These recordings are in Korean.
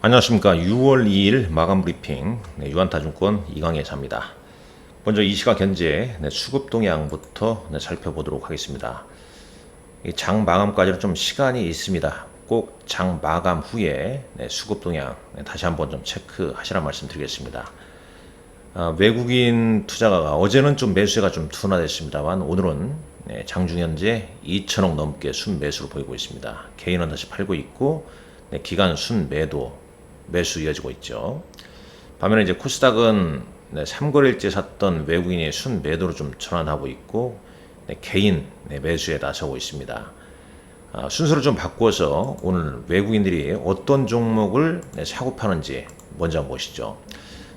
안녕하십니까. 6월 2일 마감 브리핑 유한타증권 이강희 회사입니다. 먼저 이 시각 현재 수급 동향부터 살펴보도록 하겠습니다. 장 마감까지는 좀 시간이 있습니다. 꼭 장 마감 후에 수급 동향 다시 한번 좀 체크하시라 말씀드리겠습니다. 외국인 투자가가 어제는 좀 매수세가 좀 둔화됐습니다만 오늘은 장중 현재 2천억 넘게 순매수를 보이고 있습니다. 개인은 다시 팔고 있고 기관 매수 이어지고 있죠. 반면에 이제 코스닥은 3거래일째 샀던 외국인이 순매도로 좀 전환하고 있고 개인 매수에 나서고 있습니다. 순서를 좀 바꿔서 오늘 외국인들이 어떤 종목을 사고 파는지 먼저 한번 보시죠.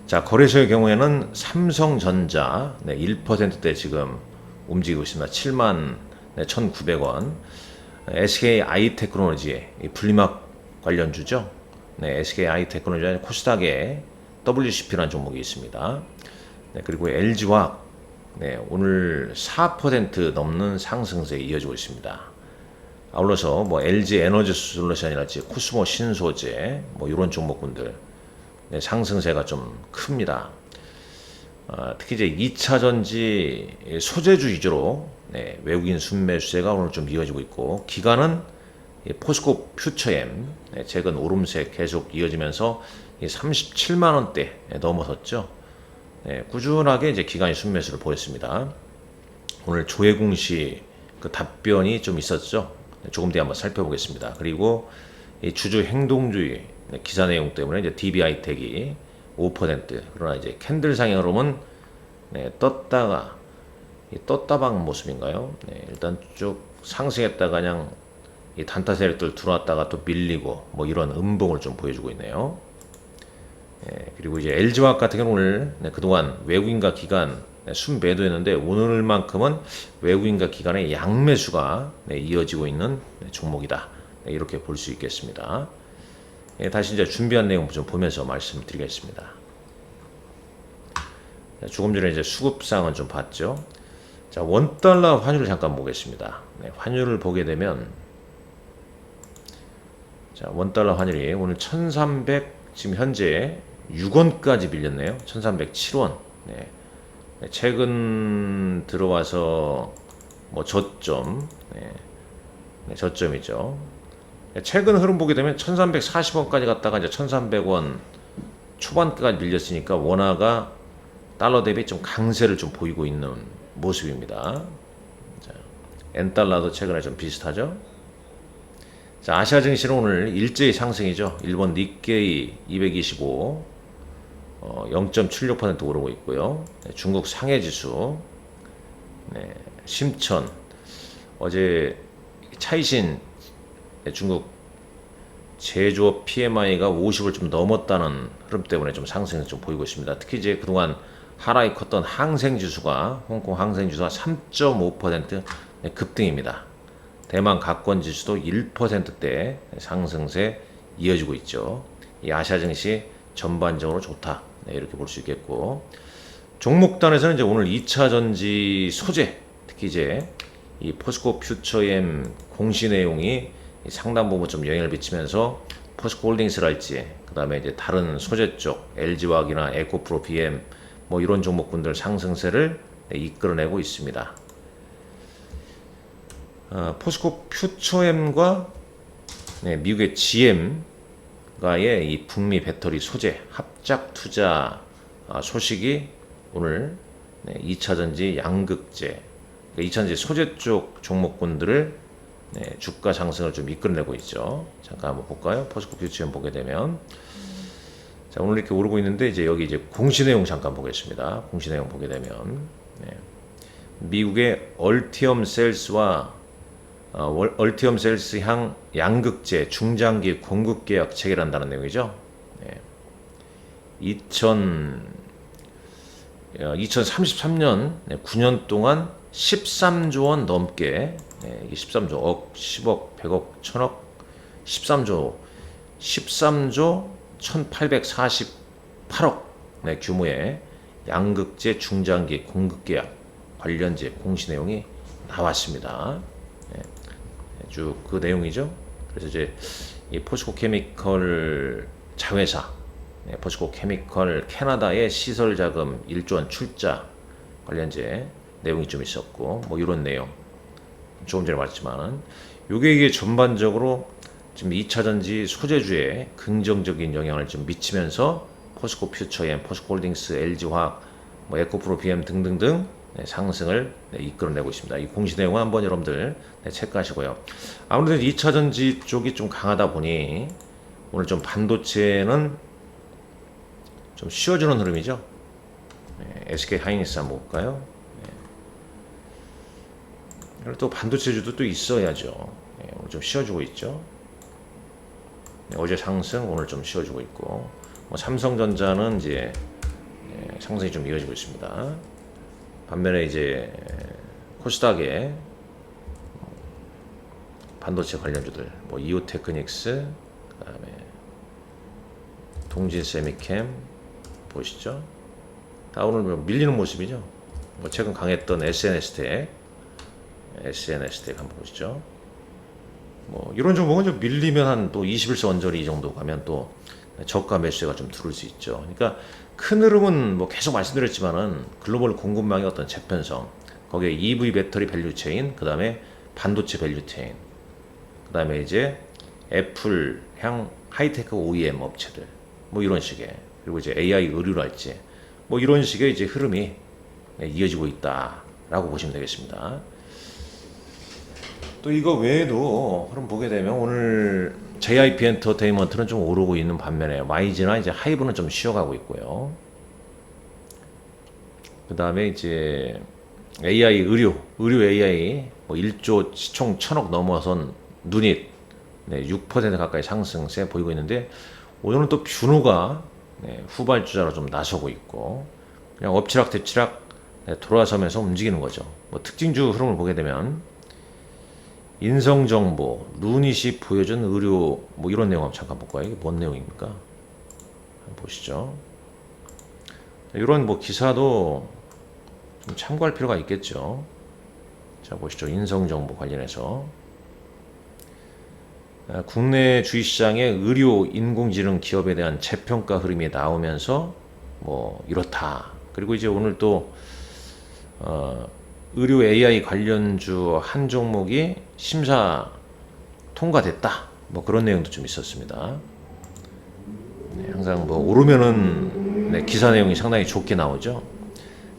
자, 거래소의 경우에는 삼성전자 1%대 지금 움직이고 있습니다. 7만 1,900원. SK 아이테크놀로지 분리막 관련주죠. SK 아이테크놀로지 코스닥에 WCP라는 종목이 있습니다. 그리고 LG화학 오늘 4% 넘는 상승세에 이어지고 있습니다. 아울러서 LG 에너지 솔루션이랄지 코스모 신소재 이런 종목군들 상승세가 좀 큽니다. 특히 이제 2차 전지 소재주 위주로 외국인 순매수세가 오늘 좀 이어지고 있고 기관은 포스코 퓨처엠 최근 오름세 계속 이어지면서 37만 원대 넘어섰죠. 꾸준하게 이제 기관이 순매수를 보였습니다. 오늘 조혜궁 씨 그 답변이 좀 있었죠. 조금 뒤에 한번 살펴보겠습니다. 그리고 이 주주 행동주의 기사 내용 때문에 이제 DB하이텍이 5% 그러나 이제 캔들 상향으로는 떴다방 모습인가요? 일단 쭉 상승했다가 그냥 이 단타 세력들 들어왔다가 또 밀리고 이런 음봉을 좀 보여주고 있네요. 그리고 이제 LG화학 같은 경우는 오늘 그동안 외국인과 기관 순매도했는데 오늘만큼은 외국인과 기관의 양매수가 이어지고 있는 종목이다. 이렇게 볼 수 있겠습니다. 다시 이제 준비한 내용 좀 보면서 말씀드리겠습니다. 조금 전에 이제 수급상은 좀 봤죠. 자, 원달러 환율을 잠깐 보겠습니다. 환율을 보게 되면 자, 원달러 환율이 오늘 1300 지금 현재 6원까지 밀렸네요. 1307원. 최근 들어와서 저점, 저점이죠. 최근 흐름 보게 되면 1340원까지 갔다가 이제 1300원 초반까지 밀렸으니까 원화가 달러 대비 좀 강세를 좀 보이고 있는 모습입니다. 자, 엔달러도 최근에 좀 비슷하죠. 자, 아시아 증시는 오늘 일제히 상승이죠. 일본 니케이 225 0.76% 오르고 있고요. 중국 상해 지수 심천 어제 차이신 중국 제조업 PMI가 50을 좀 넘었다는 흐름 때문에 좀 상승을 좀 보이고 있습니다. 특히 이제 그동안 하락이 컸던 항생 지수가 홍콩 항생 지수가 3.5% 급등입니다. 대만 가권 지수도 1%대 상승세 이어지고 있죠. 이 아시아 증시 전반적으로 좋다. 이렇게 볼 수 있겠고 종목단에서는 이제 오늘 2차 전지 소재 특히 이제 이 포스코 퓨처엠 공시 내용이 상당 부분 좀 영향을 미치면서 포스코 홀딩스랄지 그다음에 이제 다른 소재 쪽 LG화학이나 에코프로 BM 이런 종목군들 상승세를 이끌어내고 있습니다. 포스코 퓨처엠과 미국의 GM과의 이 북미 배터리 소재 합작 투자 소식이 오늘 2차 전지 양극재, 2차 전지 소재 쪽 종목군들을 주가 상승을 좀 이끌어내고 있죠. 잠깐 한번 볼까요? 포스코 퓨처엠 보게 되면 자, 오늘 이렇게 오르고 있는데 이제 여기 이제 공시 내용 잠깐 보겠습니다. 공시 내용 보게 되면 미국의 얼티엄 셀스와 얼티엄 셀스 향 양극재 중장기 공급 계약 체결한다는 내용이죠. 2033년 9년 동안 13조 원 넘게 13조 억, 10억, 100억, 1000억, 13조 1848억 규모의 양극재 중장기 공급 계약 관련제 공시 내용이 나왔습니다. 쭉 그 내용이죠. 그래서 이제 이 포스코 케미컬 자회사, 포스코 케미컬 캐나다의 시설 자금 1조 원 출자 관련제 내용이 좀 있었고, 뭐 이런 내용 조금 전에 말했지만, 이게 전반적으로 지금 2차 전지 소재주에 긍정적인 영향을 좀 미치면서 포스코 퓨처엠, 포스코 홀딩스, LG화학, 뭐 에코프로 BM 등등등 상승을 이끌어내고 있습니다. 이 공시 내용은 한번 여러분들 체크하시고요. 아무래도 2차 전지 쪽이 좀 강하다 보니 오늘 좀 반도체는 좀 쉬어주는 흐름이죠. SK 하이닉스 한번 볼까요? 그리고 또 반도체주도 또 있어야죠. 오늘 좀 쉬어주고 있죠. 어제 상승, 오늘 좀 쉬어주고 있고, 뭐 삼성전자는 이제 상승이 좀 이어지고 있습니다. 반면에 이제 코스닥의 반도체 관련주들, 뭐 이오테크닉스, 그다음에 동진세미캠 보시죠. 다 오늘 뭐 밀리는 모습이죠. 뭐 최근 강했던 SNS텍 한번 보시죠. 뭐 이런 종목은 좀 밀리면 한 또 21세 언저리 이 정도 가면 또 저가 매수세가 좀 들어올 수 있죠. 그러니까 큰 흐름은 뭐 계속 말씀드렸지만은 글로벌 공급망의 어떤 재편성, 거기에 EV 배터리 밸류체인, 그 다음에 반도체 밸류체인, 그 다음에 이제 애플 향 하이테크 OEM 업체들, 뭐 이런 식의, 그리고 이제 AI 의류랄지, 뭐 이런 식의 이제 흐름이 이어지고 있다라고 보시면 되겠습니다. 또 이거 외에도 흐름 보게 되면 오늘 JYP 엔터테인먼트는 좀 오르고 있는 반면에 YG나 이제 하이브는 좀 쉬어가고 있고요. 그 다음에 이제 AI 의류 AI 뭐 1조 시총 1000억 넘어선 누닛 6% 가까이 상승세 보이고 있는데, 오늘은 또 뷰노가 후발주자로 좀 나서고 있고, 그냥 엎치락 뒤치락 돌아서면서 움직이는 거죠. 뭐 특징주 흐름을 보게 되면 인성정보, 루닛이 보여준 의료, 뭐 이런 내용 한번 잠깐 볼까요? 이게 뭔 내용입니까? 한번 보시죠. 이런 뭐 기사도 좀 참고할 필요가 있겠죠. 자, 보시죠. 인성정보 관련해서. 국내 주식시장의 의료 인공지능 기업에 대한 재평가 흐름이 나오면서 뭐 이렇다. 그리고 이제 오늘 또 의료 AI 관련주 한 종목이 심사 통과됐다. 뭐 그런 내용도 좀 있었습니다. 항상 뭐 오르면은 기사 내용이 상당히 좋게 나오죠.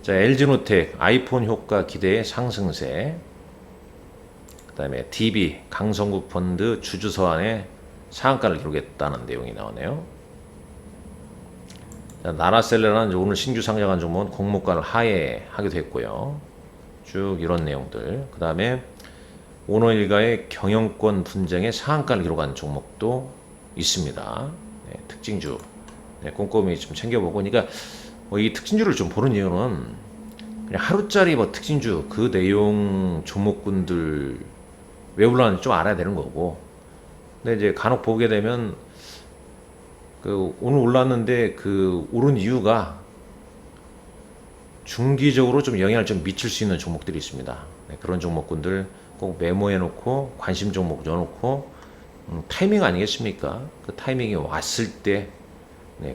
자, LG노텍 아이폰 효과 기대의 상승세. 그다음에 DB 강성구 펀드 주주서한에 상한가를 기록했다는 내용이 나오네요. 자, 나라셀레라는 오늘 신규 상장한 종목은 공모가를 하회하기도 했고요. 쭉 이런 내용들. 그 다음에 오너일가의 경영권 분쟁에 상한가를 기록한 종목도 있습니다. 특징주 꼼꼼히 좀 챙겨보고, 그러니까 뭐 이 특징주를 좀 보는 이유는 그냥 하루짜리 뭐 특징주 그 내용 종목군들 왜 올라왔는지 좀 알아야 되는 거고, 근데 이제 간혹 보게 되면 그 오늘 올랐는데 그 오른 이유가 중기적으로 좀 영향을 좀 미칠 수 있는 종목들이 있습니다. 그런 종목군들 꼭 메모해 놓고 관심 종목 넣어놓고 타이밍 아니겠습니까? 그 타이밍이 왔을 때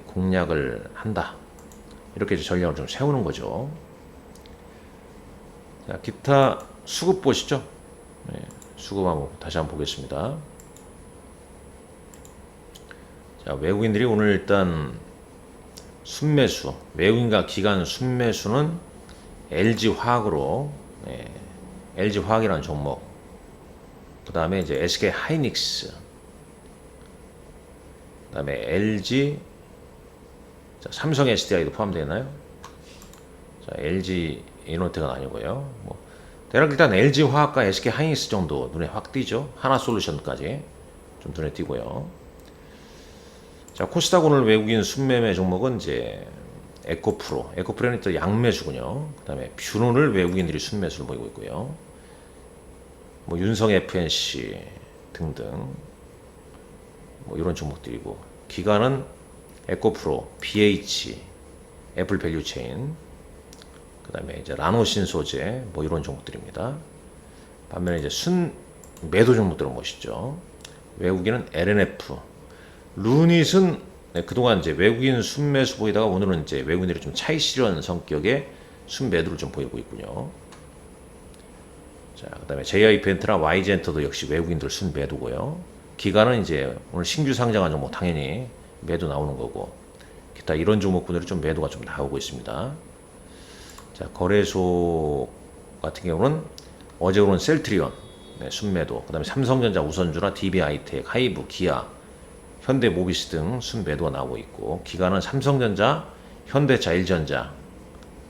공략을 한다. 이렇게 전략을 좀 세우는 거죠. 자, 기타 수급 보시죠. 수급 한번 다시 한번 보겠습니다. 자, 외국인들이 오늘 일단 순매수, 외국인과 기관 순매수는 LG화학으로, LG화학이라는 종목, 그 다음에 이제 SK 하이닉스, 그 다음에 LG, 자, 삼성 SDI도 포함되나요? 자, LG 이노텍은 아니고요. 뭐 대략 일단 LG화학과 SK 하이닉스 정도 눈에 확 띄죠. 하나솔루션까지 좀 눈에 띄고요. 자, 코스닥 오늘 외국인 순매매 종목은 이제 에코프로는 또 양매수군요. 그 다음에 뷰노를 외국인들이 순매수를 보이고 있고요. 뭐 윤성 FNC 등등 뭐 이런 종목들이고, 기관은 에코프로, BH, 애플 밸류체인, 그 다음에 이제 라노신 소재 뭐 이런 종목들입니다. 반면에 이제 순 매도 종목들은 무엇이죠? 외국인은 LNF, 루닛은 네, 그동안 이제 외국인 순매수 보이다가 오늘은 이제 외국인들이 좀 차익 실현 성격의 순매도를 좀 보이고 있군요. 자, 그다음에 JI벤트나 YG엔터도 역시 외국인들 순매도고요. 기간은 이제 오늘 신규 상장한 종목 당연히 매도 나오는 거고, 기타 이런 종목군들이 좀 매도가 좀 나오고 있습니다. 자, 거래소 같은 경우는 어제 오른 셀트리온 네, 순매도, 그다음에 삼성전자, 우선주나 DB하이텍, 하이브, 기아, 현대모비스 등 순매도가 나오고 있고, 기간은 삼성전자, 현대차, LG전자,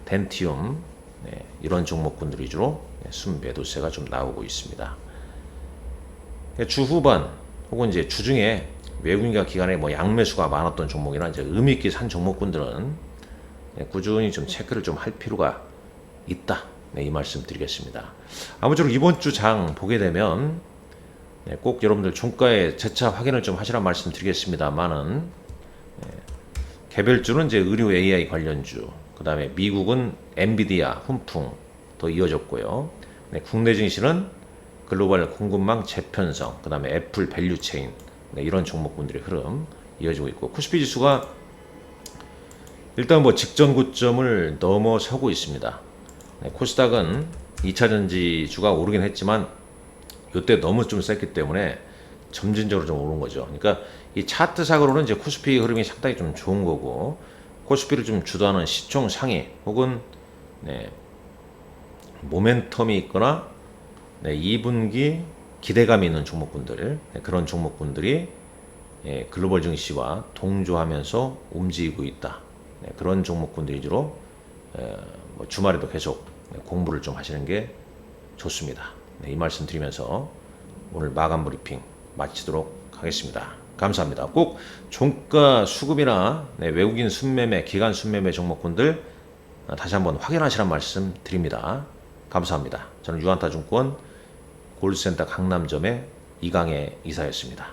덴티움 네, 이런 종목군들 위주로 순매도세가 좀 나오고 있습니다. 주 후반 혹은 이제 주중에 외국인과 기관에 뭐 양매수가 많았던 종목이나 이제 의미 있게 산 종목군들은 꾸준히 좀 체크를 좀 할 필요가 있다. 네, 이 말씀 드리겠습니다. 아무쪼록 이번 주 장 보게 되면 꼭 여러분들 종가에 재차 확인을 좀 하시란 말씀 드리겠습니다만은, 개별주는 이제 의료 AI 관련주, 그 다음에 미국은 엔비디아, 훈풍 더 이어졌고요. 네, 국내 증시는 글로벌 공급망 재편성, 그 다음에 애플 밸류체인 네, 이런 종목군들의 흐름 이어지고 있고, 코스피 지수가 일단 뭐 직전 고점을 넘어서고 있습니다. 네, 코스닥은 2차전지주가 오르긴 했지만 이때 너무 좀 셌기 때문에 점진적으로 좀 오른 거죠. 그러니까 이 차트상으로는 이제 코스피 흐름이 상당히 좀 좋은 거고, 코스피를 좀 주도하는 시총 상위 혹은 네, 모멘텀이 있거나 네, 2분기 기대감이 있는 종목군들, 네, 그런 종목군들이 글로벌 증시와 동조하면서 움직이고 있다. 네, 그런 종목군들 위주로 뭐 주말에도 계속 공부를 좀 하시는 게 좋습니다. 네, 이 말씀 드리면서 오늘 마감 브리핑 마치도록 하겠습니다. 감사합니다. 꼭 종가 수급이나 외국인 순매매, 기관 순매매 종목군들 다시 한번 확인하시란 말씀 드립니다. 감사합니다. 저는 유한타증권 골드센터 강남점의 이강혜 이사였습니다.